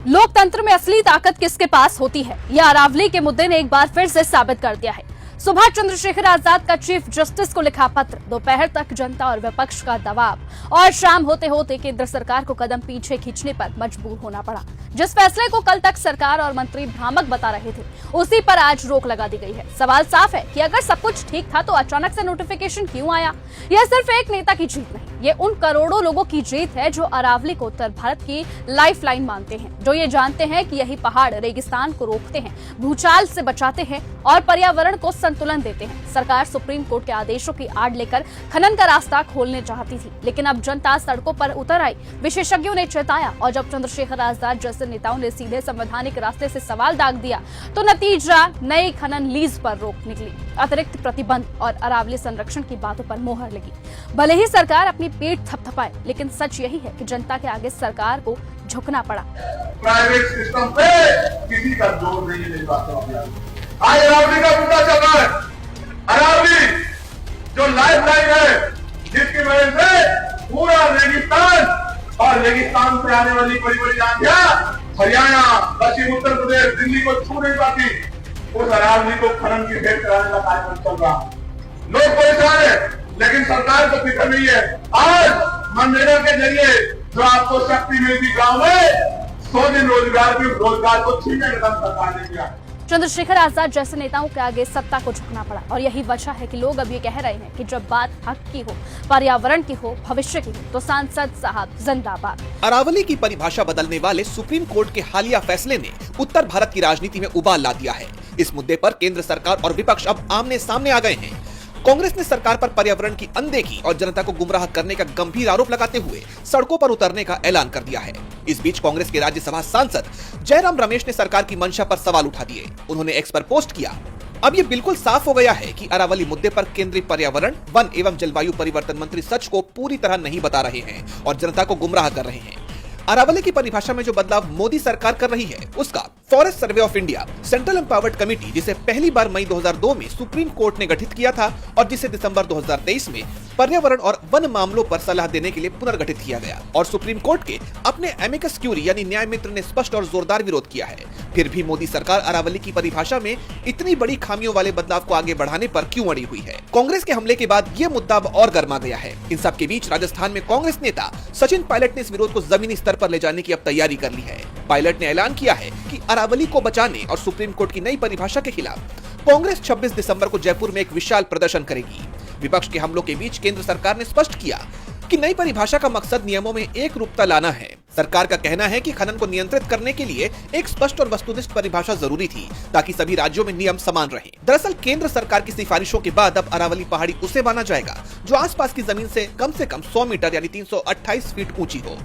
लोकतंत्र में असली ताकत किसके पास होती है, यह अरावली के मुद्दे ने एक बार फिर से साबित कर दिया है। सुभाष चंद्रशेखर आजाद का चीफ जस्टिस को लिखा पत्र, दोपहर तक जनता और विपक्ष का दबाव और शाम होते होते केंद्र सरकार को कदम पीछे खींचने पर मजबूर होना पड़ा। जिस फैसले को कल तक सरकार और मंत्री भ्रामक बता रहे थे, उसी पर आज रोक लगा दी गई है। सवाल साफ है कि अगर सब कुछ ठीक था तो अचानक से नोटिफिकेशन क्यों आया? यह सिर्फ एक नेता की जीत नहीं, ये उन करोड़ों लोगों की जीत है जो अरावली को उत्तर भारत की लाइफलाइन मानते हैं, जो ये जानते हैं कि यही पहाड़ रेगिस्तान को रोकते हैं, भूचाल से बचाते हैं और पर्यावरण को संतुलन देते हैं। सरकार सुप्रीम कोर्ट के आदेशों की आड़ लेकर खनन का रास्ता खोलने चाहती थी, लेकिन अब जनता सड़कों पर उतर आई। विशेषज्ञों ने चेताया और जब चंद्रशेखर आजाद जैसे नेताओं ने सीधे संवैधानिक रास्ते से सवाल दाग दिया तो नतीजा नई खनन लीज पर रोक निकली, अतिरिक्त प्रतिबंध और अरावली संरक्षण की बातों पर मोहर लगी। भले ही सरकार अपनी पीठ थपथपाए, लेकिन सच यही है कि जनता के आगे सरकार को झुकना पड़ा। प्राइवेट सिस्टम पे किसी का जोर नहीं है। आज अरावली का मुद्दा चल रहा है। अरावली जो लाइफ लाइन है, जिसकी वजह से पूरा रेगिस्तान और रेगिस्तान से आने वाली बड़ी बड़ी आंधियां हरियाणा, पश्चिम उत्तर प्रदेश, दिल्ली को छू नहीं पाती, उस अरावली को खनन की भेंट कराने का कार्यक्रम चल रहा है। लोग परेशान है, लेकिन सरकार को फिक्र नहीं है। आज मनरेगा के जरिए जो आपको शक्ति मिलती गांव में 100 दिन रोजगार को छीनने का काम सरकार ने किया। चंद्रशेखर आजाद जैसे नेताओं के आगे सत्ता को झुकना पड़ा और यही वजह है कि लोग अब ये कह रहे हैं कि जब बात हक की हो, पर्यावरण की हो, भविष्य की हो, तो सांसद साहब जिंदाबाद। अरावली की परिभाषा बदलने वाले सुप्रीम कोर्ट के हालिया फैसले ने उत्तर भारत की राजनीति में उबाल ला दिया है। इस मुद्दे पर केंद्र सरकार और विपक्ष अब आमने सामने आ गए हैं। कांग्रेस ने सरकार पर पर्यावरण की अनदेखी और जनता को गुमराह करने का गंभीर आरोप लगाते हुए सड़कों पर उतरने का ऐलान कर दिया है। इस बीच कांग्रेस के राज्यसभा सांसद जयराम रमेश ने सरकार की मंशा पर सवाल उठा दिए। उन्होंने एक्स पर पोस्ट किया, अब ये बिल्कुल साफ हो गया है कि अरावली मुद्दे पर केंद्रीय पर्यावरण, वन एवं जलवायु परिवर्तन मंत्री सच को पूरी तरह नहीं बता रहे हैं और जनता को गुमराह कर रहे हैं। अरावली की परिभाषा में जो बदलाव मोदी सरकार कर रही है, उसका forest survey of India central empowered committee, जिसे पहली बार मई 2002 में सुप्रीम कोर्ट ने गठित किया था और जिसे दिसंबर 2023 में पर्यावरण और वन मामलों पर सलाह देने के लिए पुनर्गठित किया गया और सुप्रीम कोर्ट के अपने एमिकस क्यूरी यानी न्याय मित्र ने स्पष्ट और जोरदार विरोध किया है। फिर भी मोदी सरकार अरावली की परिभाषा में इतनी बड़ी खामियों वाले बदलाव को आगे बढ़ाने पर क्यों अड़ी हुई है? कांग्रेस के हमले के बाद ये मुद्दा अब और गर्मा गया है। इन सब के बीच राजस्थान में कांग्रेस नेता सचिन पायलट ने इस विरोध को जमीनी स्तर पर ले जाने की अब तैयारी कर ली है। पायलट ने ऐलान किया है कि अरावली को बचाने और सुप्रीम कोर्ट की नई परिभाषा के खिलाफ कांग्रेस 26 दिसंबर को जयपुर में एक विशाल प्रदर्शन करेगी। विपक्ष के हमलों के बीच केंद्र सरकार ने स्पष्ट किया कि नई परिभाषा का मकसद नियमों में एक रूपता लाना है। सरकार का कहना है कि खनन को नियंत्रित करने के लिए एक स्पष्ट और वस्तुनिष्ठ परिभाषा जरूरी थी ताकि सभी राज्यों में नियम समान रहें। दरअसल केंद्र सरकार की सिफारिशों के बाद अब अरावली पहाड़ी उसे माना जाएगा जो आसपास की जमीन से कम 100 मीटर यानी 328 फीट ऊंची हो।